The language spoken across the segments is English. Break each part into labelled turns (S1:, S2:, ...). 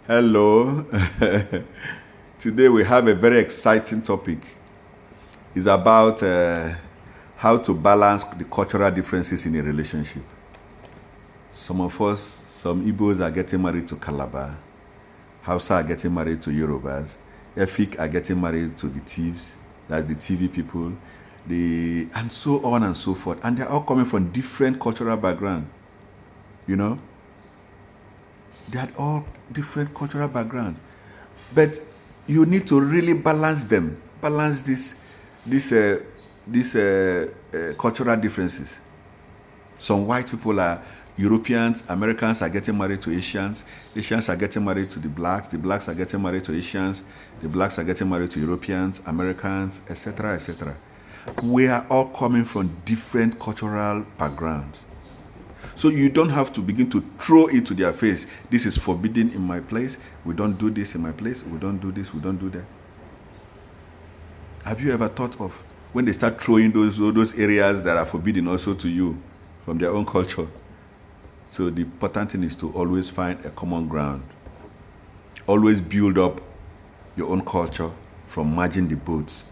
S1: Hello. Today we have a very exciting topic. It's about how to balance the cultural differences in a relationship. Some of us, some Igbos are getting married to Calabar. Hausa are getting married to Yorubas. Efik are getting married to the thieves. That's the TV people. And so on and so forth. And they're all coming from different cultural backgrounds. You know? They had all different cultural backgrounds. But you need to really balance them. Balance these cultural differences. Some white people are Europeans, Americans are getting married to Asians, Asians are getting married to the blacks are getting married to Asians, the blacks are getting married to Europeans, Americans, etc., etc. We are all coming from different cultural backgrounds. So you don't have to begin to throw it to their face. This is forbidden in my place. We don't do this in my place. We don't do this. We don't do that. Have you ever thought of when they start throwing those areas that are forbidden also to you from their own culture? So the important thing is to always find a common ground. Always build up your own culture from merging the boats.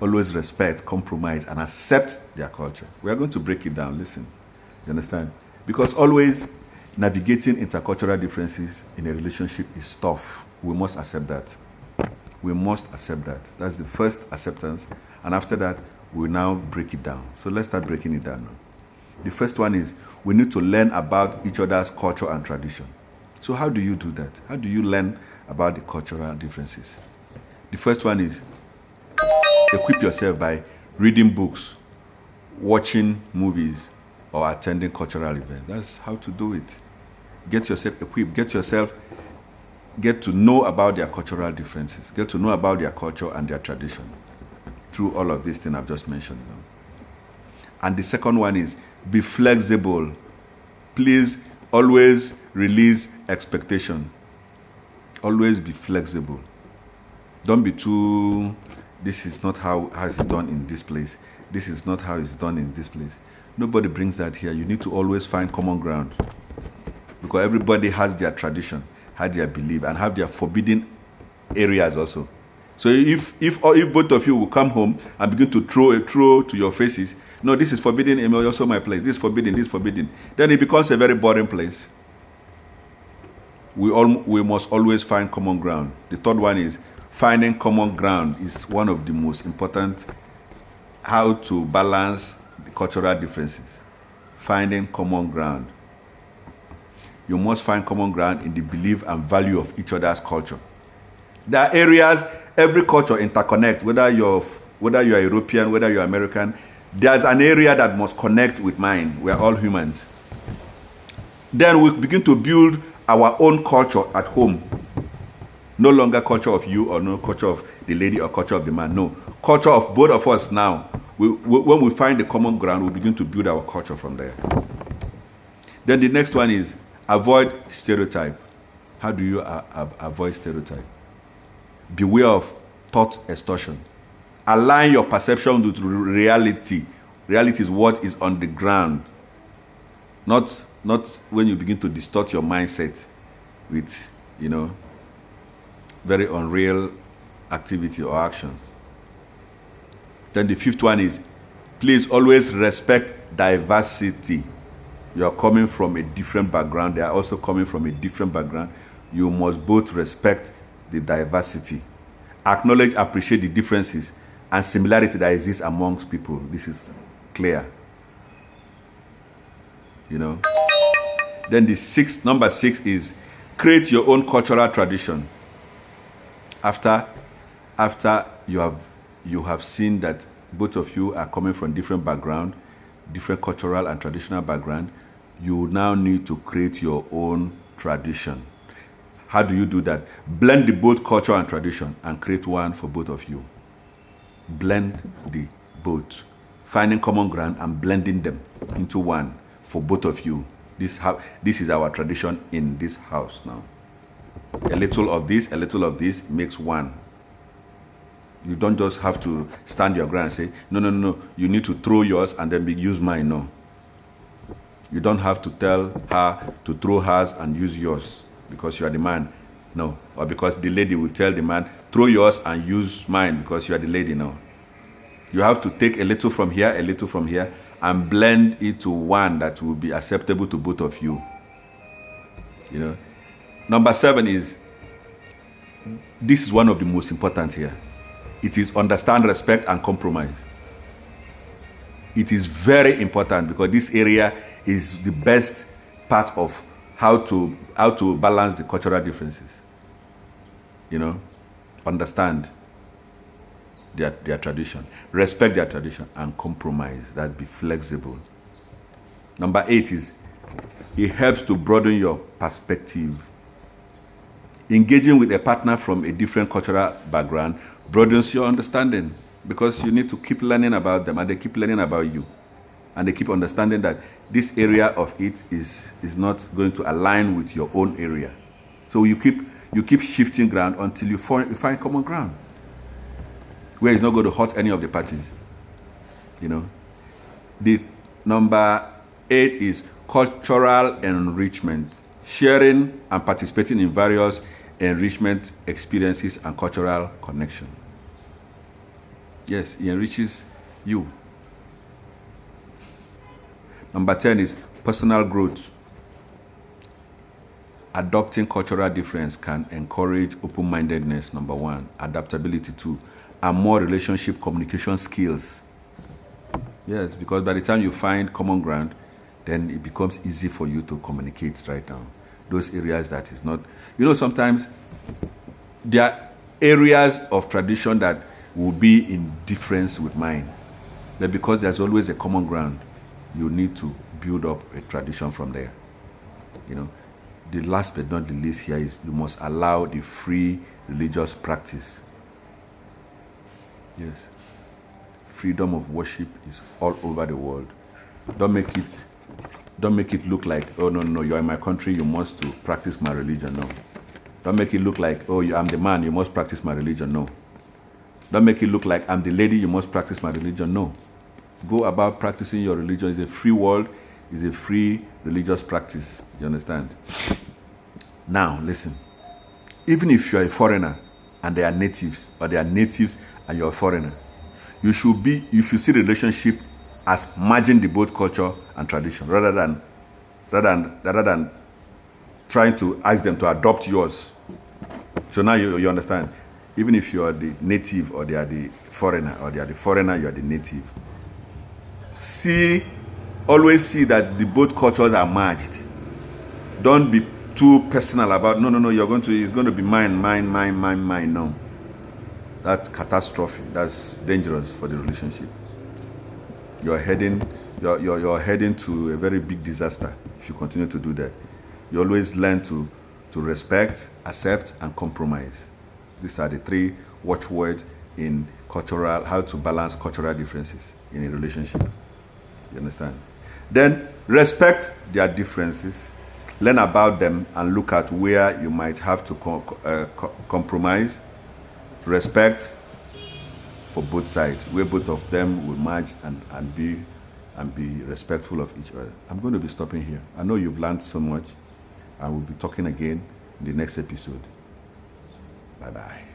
S1: Always respect, compromise, and accept their culture. We are going to break it down. Listen. You understand? Because always navigating intercultural differences in a relationship is tough. We must accept that. We must accept that. That's the first acceptance. And after that, we now break it down. So let's start breaking it down now. The first one is we need to learn about each other's culture and tradition. So how do you do that? How do you learn about the cultural differences? The first one is equip yourself by reading books, watching movies, or attending cultural events. That's how to do it. Get yourself equipped. Get to know about their cultural differences. Get to know about their culture and their tradition through all of these things I've just mentioned. And the second one is be flexible. Please always release expectation. Always be flexible. Don't be too, this is not how it's done in this place. This is not how it's done in this place. Nobody brings that here. You need to always find common ground. Because everybody has their tradition, has their belief, and have their forbidden areas also. So if both of you will come home and begin to throw to your faces, no, this is forbidden, and also my place. This is forbidden, this is forbidden. Then it becomes a very boring place. We must always find common ground. The third one is finding common ground is one of the most important, how to balance the cultural differences. Finding common ground. You must find common ground in the belief and value of each other's culture. There are areas, every culture interconnects, whether you're European, whether you're American, there's an area that must connect with mine. We are all humans. Then we begin to build our own culture at home. No longer culture of you or no culture of the lady or culture of the man. No, culture of both of us now. When we find the common ground, we begin to build our culture from there. Then the next one is avoid stereotype. How do you avoid stereotype? Beware of thought extortion. Align your perception with reality. Reality is what is on the ground. Not when you begin to distort your mindset with, very unreal activity or actions. Then the fifth one is, please always respect diversity. You are coming from a different background. They are also coming from a different background. You must both respect the diversity. Acknowledge, appreciate the differences and similarity that exists amongst people. This is clear. Then number six is create your own cultural tradition. After you have seen that both of you are coming from different background, different cultural and traditional background, you now need to create your own tradition. How do you do that? Blend the both culture and tradition and create one for both of you. Blend the both. Finding common ground and blending them into one for both of you. This is our tradition in this house now. A little of this makes one. You don't just have to stand your ground and say, no, you need to throw yours and then use mine. No. You don't have to tell her to throw hers and use yours because you are the man No. Or because the lady will tell the man, throw yours and use mine because you are the lady. No. You have to take a little from here, a little from here, and blend it to one that will be acceptable to both of you. You know. Number 7 is, this is one of the most important here. It is understand, respect, and compromise. It is very important because this area is the best part of how to balance the cultural differences. You know, understand their tradition, respect their tradition, and compromise. That be flexible. Number 8 is, it helps to broaden your perspective. Engaging with a partner from a different cultural background broadens your understanding because you need to keep learning about them and they keep learning about you. And they keep understanding that this area of it is not going to align with your own area. So you keep shifting ground until you find common ground where it's not going to hurt any of the parties. You know. The number 8 is cultural enrichment. Sharing and participating in various enrichment experiences and cultural connection. Yes, it enriches you. Number 10 is personal growth. Adopting cultural difference can encourage open-mindedness, number 1, adaptability 2, and more relationship communication skills. Yes, because by the time you find common ground, then it becomes easy for you to communicate right now. Those areas that is not, you know, sometimes there are areas of tradition that will be in difference with mine. But because there's always a common ground, you need to build up a tradition from there. You know, the last but not the least here is you must allow the free religious practice. Yes. Freedom of worship is all over the world. Don't make it look like, oh no, you're in my country, you must to practice my religion. No. Don't make it look like, oh, I'm the man, you must practice my religion. No. Don't make it look like I'm the lady, you must practice my religion. No. Go about practicing your religion. It's a free world. It's a free religious practice. You understand? Now, listen. Even if you're a foreigner and they are natives, or they are natives and you're a foreigner, you should see the relationship as merging the both culture and tradition, rather than trying to ask them to adopt yours. So now you understand. Even if you are the native or they are the foreigner, or they are the foreigner, you are the native. Always see that the both cultures are merged. Don't be too personal about, no, it's going to be mine. No. That's catastrophe. That's dangerous for the relationship. You're heading to a very big disaster if you continue to do that. You always learn to respect, accept, and compromise. These are the 3 watchwords in how to balance cultural differences in a relationship. You understand? Then respect their differences, learn about them, and look at where you might have to compromise. Respect for both sides, where both of them will merge and be respectful of each other. I'm going to be stopping here. I know you've learned so much. I will be talking again in the next episode. Bye-bye.